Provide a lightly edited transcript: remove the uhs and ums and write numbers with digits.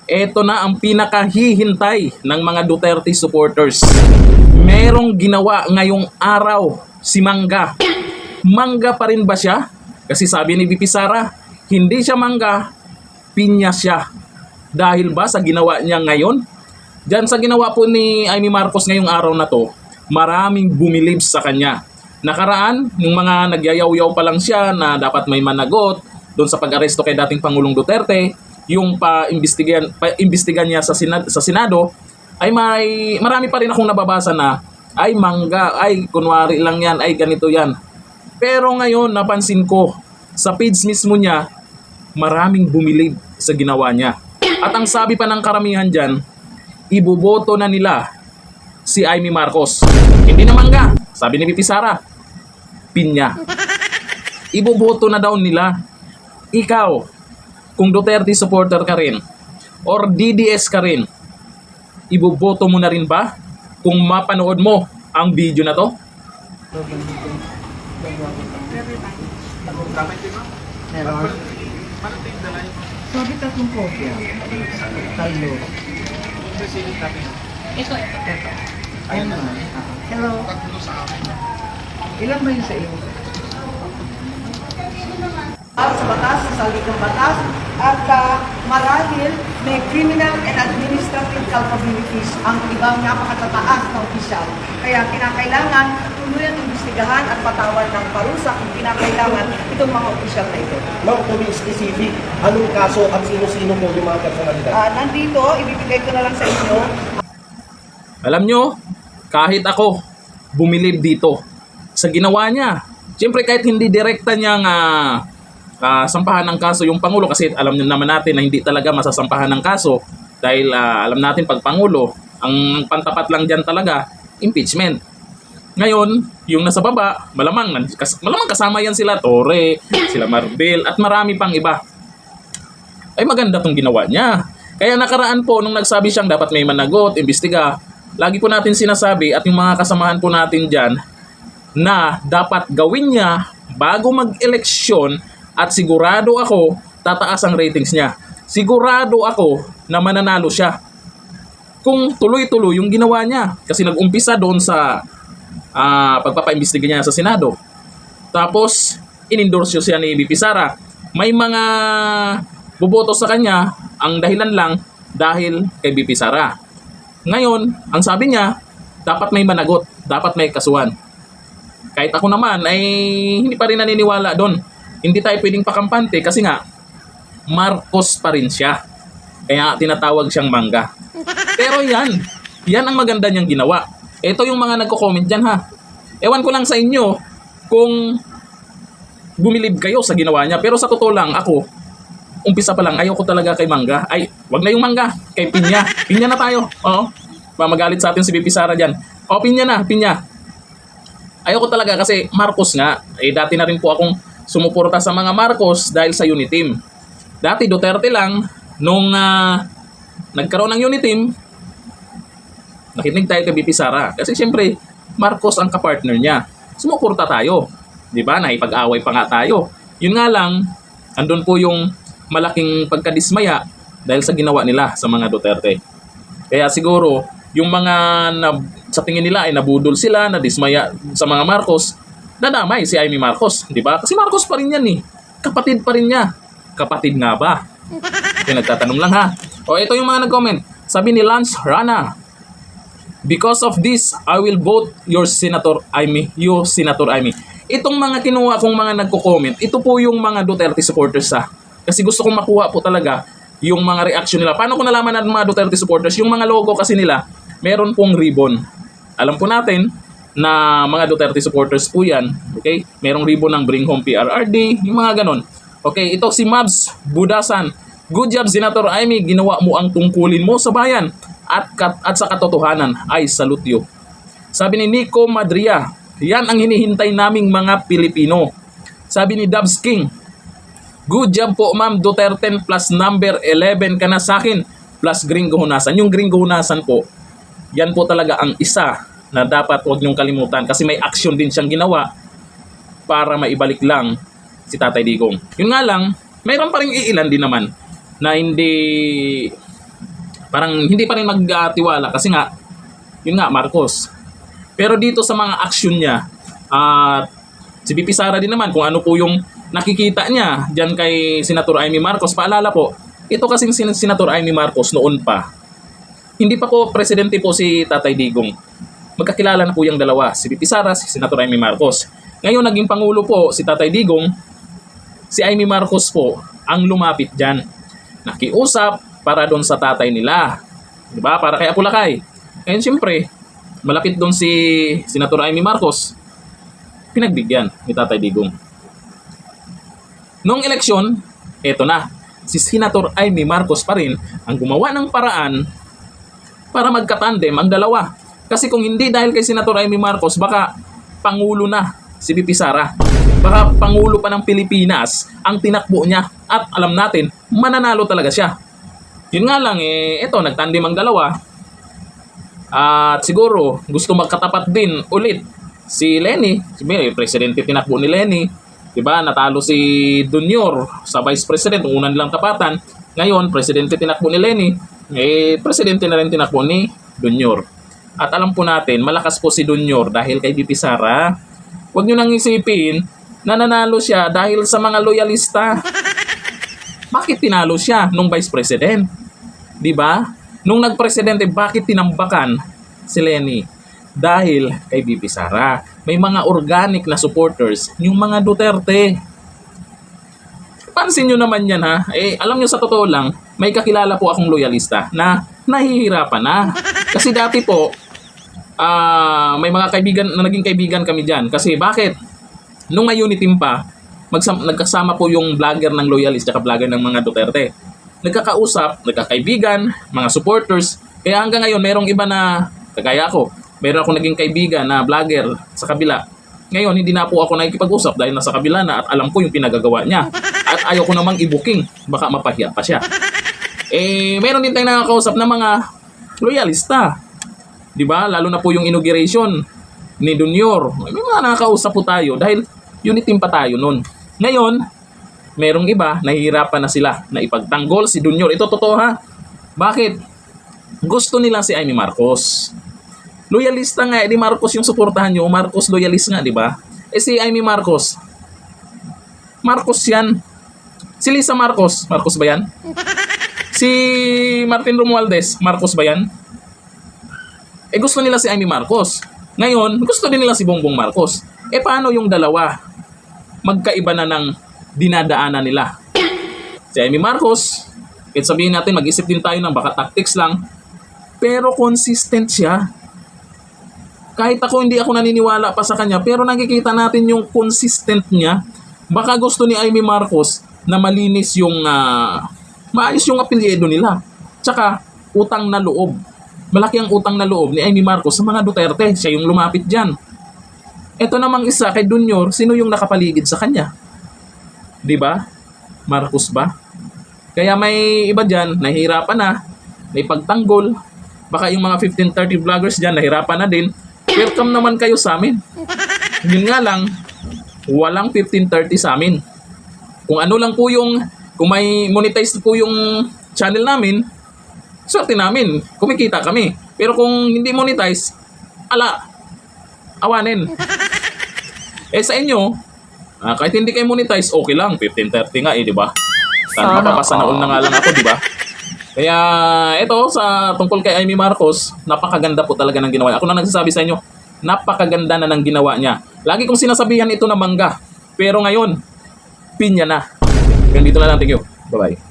Ito na ang pinakahihintay ng mga Duterte supporters. Merong ginawa ngayong araw si Mangga. Mangga pa rin ba siya? Kasi sabi ni VP Sara, hindi siya mangga, pinya siya. Dahil ba sa ginawa niya ngayon? Diyan sa ginawa po ni Amy Marcos ngayong araw na to, maraming bumilib sa kanya. Nakaraan, yung mga nagyayaw-yaw pa lang siya na dapat may managot doon sa pag-aresto kay dating Pangulong Duterte, yung pa-imbestigan niya sa Senado, ay marami pa rin akong nababasa na ay mangga, ay kunwari lang yan, ay ganito yan. Pero ngayon napansin ko sa page mismo niya, maraming bumilib sa ginawa niya. At ang sabi pa ng karamihan dyan, iboboto na nila si Amy Marcos. Hindi na mangga, sabi ni VP Sara, pinya. Iboboto na daw nila. Ikaw, kung Duterte supporter ka rin, or DDS ka rin, iboboto mo na rin ba kung mapanood mo ang video na to? Meron. Sabi tatlong kopya. Talo. Ito. Ayun na. Hello. Ilan ba yun sa iyo? Sa batas, sa saligang batas, at marahil may criminal and administrative culpabilities ang ibang napakatataas na opisyal. Kaya kinakailangan tuluyan imbestigahan at patawan ng parusa kung kinakailangan itong mga opisyal na ito. Ma'am, to be specific, anong kaso at sino-sino po yung mga personalidad? Nandito, ibibigay ko na lang sa inyo. Alam nyo, kahit ako, bumilib dito sa ginawa niya. Siyempre kahit hindi direkta niyang sampahan ng kaso yung Pangulo, kasi alam nyo naman natin na hindi talaga masasampahan ng kaso dahil alam natin pag Pangulo, ang pantapat lang dyan talaga, impeachment. Ngayon, yung nasa baba, malamang kasama yan sila Torre, sila Marbel, at marami pang iba. Ay maganda tong ginawa niya. Kaya nakaraan po, nung nagsabi siyang dapat may managot, imbestiga, lagi po natin sinasabi at yung mga kasamahan po natin dyan, na dapat gawin niya bago mag-eleksyon at sigurado ako tataas ang ratings niya. Sigurado ako na mananalo siya kung tuloy-tuloy yung ginawa niya. Kasi nag-umpisa doon sa pagpapaimbestiga niya sa Senado. Tapos, in-endorse siya ni VP Sara. May mga boboto sa kanya, ang dahilan lang dahil kay VP Sara. Ngayon, ang sabi niya, dapat may managot, dapat may kasuhan. Kahit ako naman ay hindi pa rin naniniwala doon. Hindi tayo pwedeng pakampante kasi nga Marcos pa rin siya. Kaya tinatawag siyang mangga. Pero yan ang maganda niyang ginawa. Ito yung mga nagko-comment dyan ha. Ewan ko lang sa inyo kung bumilib kayo sa ginawa niya. Pero sa totoo lang ako, umpisa pa lang ayaw ko talaga kay mangga. Ay, wag na yung mangga, kay pinya. Pinya na tayo. Oo. Magalit sa atin si VP Sara dyan. O, pinya na, pinya. Ayaw ko talaga kasi Marcos nga. Eh, dati na rin po akong sumuporta sa mga Marcos dahil sa Uniteam. Dati Duterte lang, nung nagkaroon ng Uniteam, nakinig tayo kay VP Sara. Kasi siyempre, Marcos ang kapartner niya. Sumuporta tayo. Diba? Naipag-away pa nga tayo. Yun nga lang, andun po yung malaking pagkadismaya dahil sa ginawa nila sa mga Duterte. Kaya siguro, yung mga sa tingin nila ay nabudol sila, nadismaya sa mga Marcos, nadamay si Amy Marcos, di ba? Kasi Marcos pa rin yan eh. Kapatid pa rin niya. Kapatid nga ba? Okay, nagtatanong lang ha. O ito yung mga nag-comment. Sabi ni Lance Rana, because of this, I will vote your Senator Amy. You, Senator Amy. Itong mga kinuha kong mga nagko-comment, ito po yung mga Duterte supporters ha. Kasi gusto kong makuha po talaga yung mga reaction nila. Paano ko nalaman ng mga Duterte supporters? Yung mga logo kasi nila, meron pong ribbon. Alam po natin na mga Duterte supporters po yan. Okay? Merong ribbon ng Bring Home PRRD, yung mga ganon. Okay, ito si Mabs Budasan. Good job, Senator Amy. Ginawa mo ang tungkulin mo sa bayan at sa katotohanan. I salute you. Sabi ni Nico Madria, yan ang hinihintay naming mga Pilipino. Sabi ni Dubs King, good job po, Ma'am Duterte plus number 11 ka na sa akin plus Gringo Hunasan. Yung Gringo Hunasan po, yan po talaga ang isa na dapat huwag niyong kalimutan kasi may action din siyang ginawa para maibalik lang si Tatay Digong. Yun nga lang, mayroon pa rin iilan din naman na hindi Parang hindi pa rin magtiwala kasi nga, yun nga, Marcos. Pero dito sa mga action niya, at si VP Sara din naman kung ano po yung nakikita niya dyan kay Senator Amy Marcos. Paalala po, ito kasing Senator Amy Marcos noon pa, hindi pa po presidente po si Tatay Digong. Magkakilala na po yung dalawa, si VP Sara, si Senator Amy Marcos. Ngayon naging Pangulo po si Tatay Digong, si Amy Marcos po ang lumapit dyan. Nakiusap para doon sa tatay nila. Diba? Para kay Apulakay. Ngayon siyempre, malapit doon si Senator Amy Marcos, pinagbigyan ni Tatay Digong. Noong eleksyon, eto na, si Senator Amy Marcos pa rin ang gumawa ng paraan para magkatandem ang dalawa. Kasi kung hindi dahil kay Senator Amy Marcos, baka Pangulo na si VP Sara. Baka Pangulo pa ng Pilipinas ang tinakbo niya. At alam natin, mananalo talaga siya. Yun nga lang, eto, nagtandem ang dalawa. At siguro, gusto magkatapat din ulit si Lenny. Sabi, presidente tinakbo ni Lenny. Diba, natalo si Junior sa vice president, unang nilang tapatan. Ngayon, presidente tinakbo ni Lenny. Presidente na rin tinakbo ni Junior. At alam po natin, malakas po si Junior dahil kay VP Sara. Huwag nyo nang isipin, nananalo siya dahil sa mga loyalista. Bakit tinalo siya nung vice president? Diba? Nung nagpresidente, bakit tinambakan si Lenny? Dahil kay VP Sara. May mga organic na supporters, yung mga Duterte. Pansin nyo naman yan ha. Alam nyo sa totoo lang, may kakilala po akong loyalista na nahihirapan na. Kasi dati po, may mga kaibigan na naging kaibigan kami dyan. Kasi bakit? Nung may unity pa, nagkasama po yung vlogger ng loyalist at vlogger ng mga Duterte. Nagkakausap, nagkakaibigan, mga supporters. Kaya hanggang ngayon, merong iba na, kagaya ako, meron ako naging kaibigan na vlogger sa kabila. Ngayon, hindi na po ako nakikipag-usap dahil nasa kabila na at alam ko yung pinagagawa niya. At ayaw ko namang i-booking. Baka mapahiya pa siya. Meron din tayong nakakausap na mga loyalista. Diba? Lalo na po yung inauguration ni Junior. May mga nakakausap po tayo dahil unity pa tayo nun. Ngayon, merong iba, nahihirapan na sila na ipagtanggol si Junior. Ito totoo ha. Bakit? Gusto nila si Amy Marcos. Loyalista nga, di Marcos yung suportahan nyo. Marcos loyalist nga, di ba? Si Amy Marcos. Marcos yan. Si Lisa Marcos. Marcos ba yan? Si Martin Romualdez. Marcos ba yan? Gusto nila si Amy Marcos. Ngayon, gusto din nila si Bongbong Marcos. Paano yung dalawa? Magkaiba na ng dinadaanan nila. Si Amy Marcos, kahit sabihin natin, mag-isip din tayo ng baka tactics lang, pero consistent siya. Kahit ako, hindi ako naniniwala pa sa kanya, pero nakikita natin yung consistent niya. Baka gusto ni Amy Marcos na malinis yung, maayos yung apelyido nila. Tsaka, utang na loob. Malaki ang utang na loob ni Amy Marcos sa mga Duterte. Siya yung lumapit dyan. Ito namang isa kay Junior, sino yung nakapaligid sa kanya? Diba? Marcos ba? Kaya may iba dyan, nahihirapan na, may pagtanggol. Baka yung mga 1530 vloggers dyan, nahihirapan na din. Welcome naman kayo sa amin. Yun nga lang, walang 1530 sa amin. Kung ano lang po yung, kung may monetize po yung channel namin, swerte namin, kumikita kami. Pero kung hindi monetize, awanin. Sa inyo, kahit hindi kayo monetize, okay lang. 1530 nga di ba? Mapapasa na nga lang ako, di ba? Kaya ito, sa tungkol kay Amy Marcos, napakaganda po talaga ng ginawa niya. Ako na nagsasabi sa inyo, napakaganda na ng ginawa niya. Lagi kong sinasabihan ito na mangga. Pero ngayon, pinya na. Ganito na lang, thank you. Bye-bye.